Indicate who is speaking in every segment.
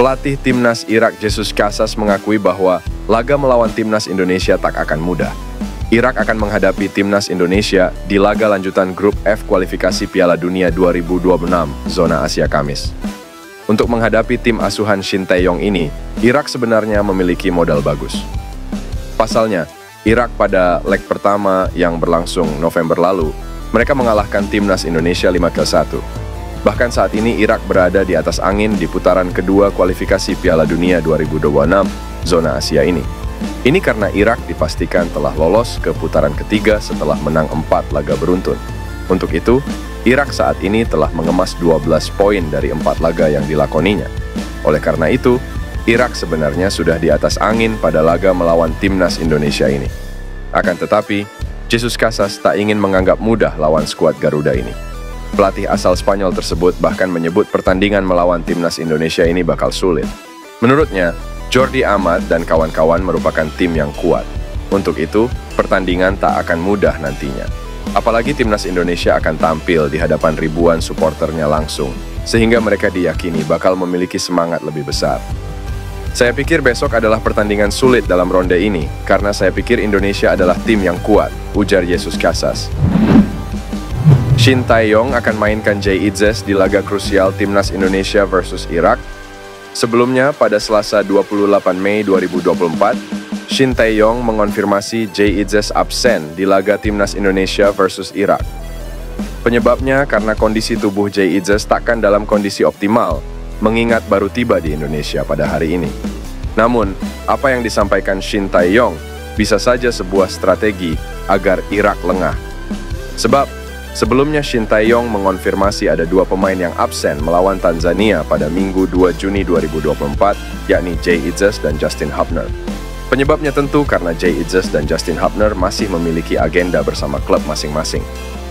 Speaker 1: Pelatih timnas Irak Jesus Casas mengakui bahwa laga melawan timnas Indonesia tak akan mudah. Irak akan menghadapi timnas Indonesia di laga lanjutan grup F kualifikasi Piala Dunia 2026 zona Asia Kamis. Untuk menghadapi tim asuhan Shin Tae-yong ini, Irak sebenarnya memiliki modal bagus. Pasalnya, Irak pada leg pertama yang berlangsung November lalu, mereka mengalahkan timnas Indonesia 5-1. Bahkan saat ini Irak berada di atas angin di putaran kedua kualifikasi Piala Dunia 2026 zona Asia ini. Ini karena Irak dipastikan telah lolos ke putaran ketiga setelah menang 4 laga beruntun. Untuk itu, Irak saat ini telah mengemas 12 poin dari 4 laga yang dilakoninya. Oleh karena itu, Irak sebenarnya sudah di atas angin pada laga melawan timnas Indonesia ini. Akan tetapi, Jesus Casas tak ingin menganggap mudah lawan skuad Garuda ini. Pelatih asal Spanyol tersebut bahkan menyebut pertandingan melawan timnas Indonesia ini bakal sulit. Menurutnya, Jordi Amat dan kawan-kawan merupakan tim yang kuat. Untuk itu, pertandingan tak akan mudah nantinya. Apalagi timnas Indonesia akan tampil di hadapan ribuan suporternya langsung, sehingga mereka diyakini bakal memiliki semangat lebih besar. Saya pikir besok adalah pertandingan sulit dalam ronde ini, karena saya pikir Indonesia adalah tim yang kuat, ujar Jesus Casas. Shin Tae-yong akan mainkan Jay Itzes di laga krusial timnas Indonesia versus Irak. Sebelumnya, pada Selasa 28 Mei 2024, Shin Tae-yong mengonfirmasi Jay Itzes absen di laga timnas Indonesia versus Irak. Penyebabnya karena kondisi tubuh Jay Itzes takkan dalam kondisi optimal, mengingat baru tiba di Indonesia pada hari ini. Namun, apa yang disampaikan Shin Tae-yong bisa saja sebuah strategi agar Irak lengah. Sebab, sebelumnya Shin Tae-yong mengonfirmasi ada 2 pemain yang absen melawan Tanzania pada Minggu 2 Juni 2024, yakni Jay Itzes dan Justin Hubner. Penyebabnya tentu karena Jay Itzes dan Justin Hubner masih memiliki agenda bersama klub masing-masing.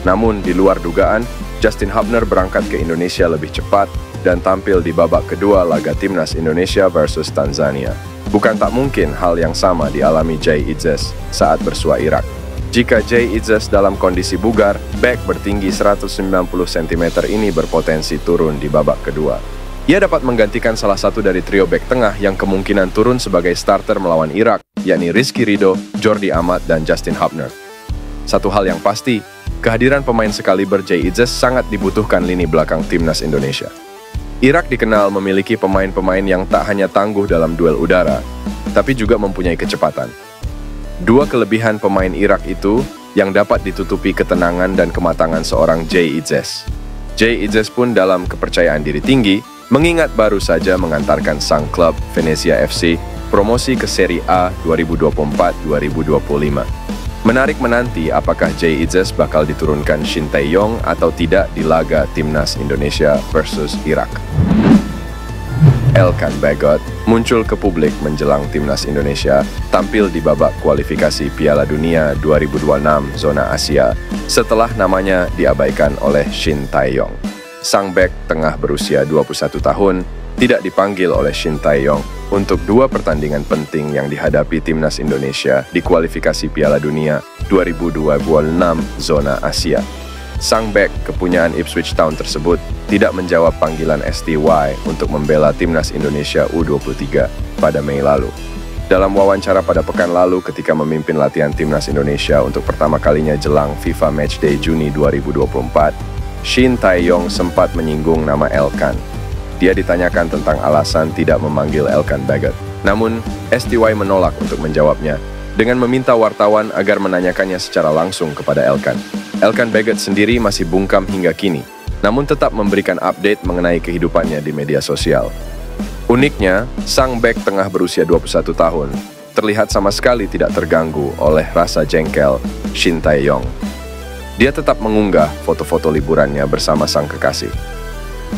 Speaker 1: Namun, di luar dugaan, Justin Hubner berangkat ke Indonesia lebih cepat dan tampil di babak kedua laga timnas Indonesia versus Tanzania. Bukan tak mungkin hal yang sama dialami Jay Itzes saat bersua Irak. Jika Jay Itzes dalam kondisi bugar, bek bertinggi 190 cm ini berpotensi turun di babak kedua. Ia dapat menggantikan salah satu dari trio bek tengah yang kemungkinan turun sebagai starter melawan Irak, yakni Rizky Ridho, Jordi Amat, dan Justin Hubner. Satu hal yang pasti, kehadiran pemain sekaliber Jay Itzes sangat dibutuhkan lini belakang timnas Indonesia. Irak dikenal memiliki pemain-pemain yang tak hanya tangguh dalam duel udara, tapi juga mempunyai kecepatan. 2 kelebihan pemain Irak itu yang dapat ditutupi ketenangan dan kematangan seorang Jay Itzes. Jay Itzes pun dalam kepercayaan diri tinggi, mengingat baru saja mengantarkan sang klub Venezia FC promosi ke Serie A 2024-2025. Menarik menanti apakah Jay Itzes bakal diturunkan Shin Tae-yong atau tidak di laga timnas Indonesia versus Irak. Elkan Bagot muncul ke publik menjelang timnas Indonesia tampil di babak kualifikasi Piala Dunia 2026 zona Asia setelah namanya diabaikan oleh Shin Tae-yong. Sang bek tengah berusia 21 tahun tidak dipanggil oleh Shin Tae-yong untuk 2 pertandingan penting yang dihadapi timnas Indonesia di kualifikasi Piala Dunia 2026 zona Asia. Sang bek kepunyaan Ipswich Town tersebut tidak menjawab panggilan STY untuk membela timnas Indonesia U23 pada Mei lalu. Dalam wawancara pada pekan lalu ketika memimpin latihan timnas Indonesia untuk pertama kalinya jelang FIFA Matchday Juni 2024, Shin Tae-yong sempat menyinggung nama Elkan. Dia ditanyakan tentang alasan tidak memanggil Elkan Bagot. Namun, STY menolak untuk menjawabnya dengan meminta wartawan agar menanyakannya secara langsung kepada Elkan. Elkan Bagot sendiri masih bungkam hingga kini, namun tetap memberikan update mengenai kehidupannya di media sosial. Uniknya, sang bek tengah berusia 21 tahun terlihat sama sekali tidak terganggu oleh rasa jengkel Shin Tae-yong. Dia tetap mengunggah foto-foto liburannya bersama sang kekasih.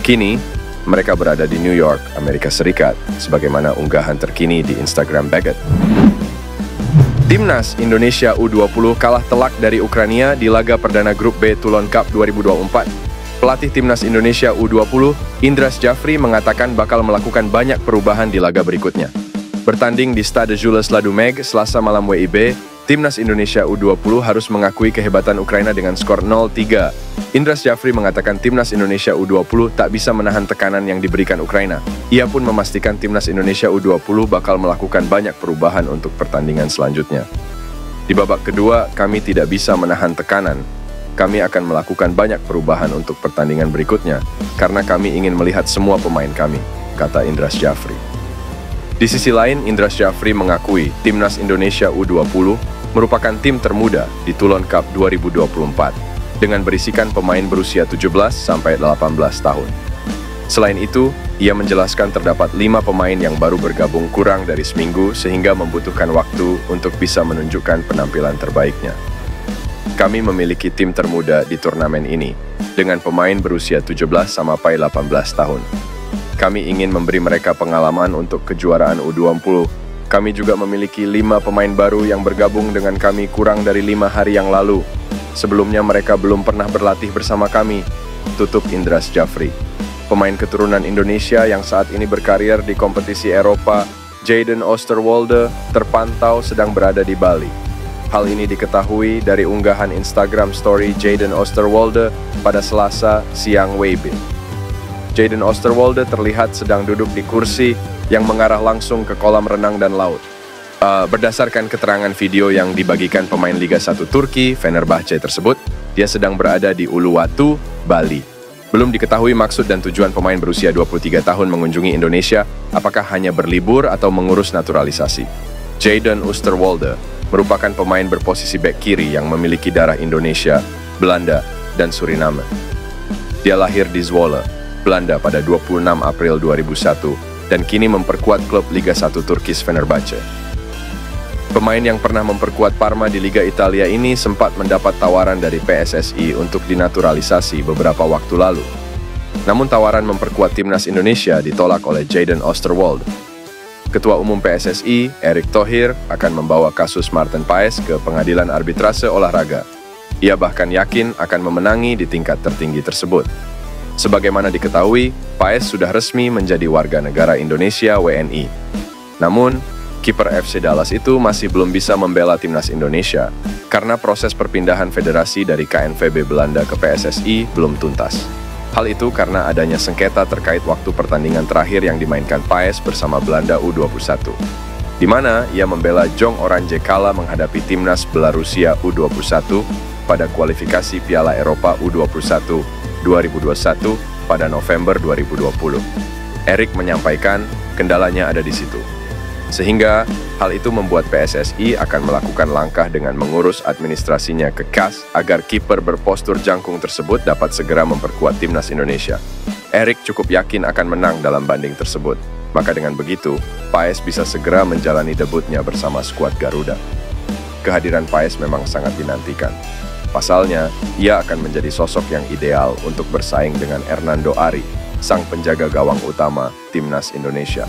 Speaker 1: Kini, mereka berada di New York, Amerika Serikat, sebagaimana unggahan terkini di Instagram Bagot. Timnas Indonesia U20 kalah telak dari Ukraina di laga perdana grup B Toulon Cup 2024. Pelatih Timnas Indonesia U20, Indras Jafri mengatakan bakal melakukan banyak perubahan di laga berikutnya. Bertanding di Stade Jules Ladumeg Selasa malam WIB, Timnas Indonesia U20 harus mengakui kehebatan Ukraina dengan skor 0-3. Indra Syafri mengatakan Timnas Indonesia U20 tak bisa menahan tekanan yang diberikan Ukraina. Ia pun memastikan Timnas Indonesia U20 bakal melakukan banyak perubahan untuk pertandingan selanjutnya. Di babak kedua, kami tidak bisa menahan tekanan. Kami akan melakukan banyak perubahan untuk pertandingan berikutnya, karena kami ingin melihat semua pemain kami, kata Indra Syafri. Di sisi lain, Indra Syafri mengakui Timnas Indonesia U20 merupakan tim termuda di Toulon Cup 2024 dengan berisikan pemain berusia 17 sampai 18 tahun. Selain itu, ia menjelaskan terdapat 5 pemain yang baru bergabung kurang dari seminggu sehingga membutuhkan waktu untuk bisa menunjukkan penampilan terbaiknya. Kami memiliki tim termuda di turnamen ini dengan pemain berusia 17 sampai 18 tahun. Kami ingin memberi mereka pengalaman untuk kejuaraan U20. Kami juga memiliki 5 pemain baru yang bergabung dengan kami kurang dari 5 hari yang lalu. Sebelumnya mereka belum pernah berlatih bersama kami, tutup Indra Syafri. Pemain keturunan Indonesia yang saat ini berkarir di kompetisi Eropa, Jayden Oosterwolde, terpantau sedang berada di Bali. Hal ini diketahui dari unggahan Instagram story Jayden Oosterwolde pada Selasa siang WIB. Jayden Oosterwolde terlihat sedang duduk di kursi yang mengarah langsung ke kolam renang dan laut. Berdasarkan keterangan video yang dibagikan pemain Liga 1 Turki, Fenerbahce tersebut, dia sedang berada di Uluwatu, Bali. Belum diketahui maksud dan tujuan pemain berusia 23 tahun mengunjungi Indonesia, apakah hanya berlibur atau mengurus naturalisasi. Jayden Oosterwolde merupakan pemain berposisi bek kiri yang memiliki darah Indonesia, Belanda, dan Suriname. Dia lahir di Zwolle, Belanda pada 26 April 2001, dan kini memperkuat klub Liga 1 Turkish Fenerbahce. Pemain yang pernah memperkuat Parma di Liga Italia ini sempat mendapat tawaran dari PSSI untuk dinaturalisasi beberapa waktu lalu. Namun tawaran memperkuat Timnas Indonesia ditolak oleh Jayden Oosterwolde. Ketua Umum PSSI, Erick Thohir, akan membawa kasus Maarten Paes ke Pengadilan Arbitrase Olahraga. Ia bahkan yakin akan memenangi di tingkat tertinggi tersebut. Sebagaimana diketahui, Paes sudah resmi menjadi warga negara Indonesia WNI. Namun, kiper FC Dallas itu masih belum bisa membela Timnas Indonesia karena proses perpindahan federasi dari KNVB Belanda ke PSSI belum tuntas. Hal itu karena adanya sengketa terkait waktu pertandingan terakhir yang dimainkan Paes bersama Belanda U21, di mana ia membela Jong Oranje kala menghadapi Timnas Belarusia U21 pada kualifikasi Piala Eropa U21 2021 pada November 2020. Erick menyampaikan kendalanya ada di situ. Sehingga hal itu membuat PSSI akan melakukan langkah dengan mengurus administrasinya ke CAS agar kiper berpostur jangkung tersebut dapat segera memperkuat Timnas Indonesia. Erick cukup yakin akan menang dalam banding tersebut. Maka dengan begitu, Paes bisa segera menjalani debutnya bersama skuad Garuda. Kehadiran Paes memang sangat dinantikan. Pasalnya, ia akan menjadi sosok yang ideal untuk bersaing dengan Hernando Ari, sang penjaga gawang utama Timnas Indonesia.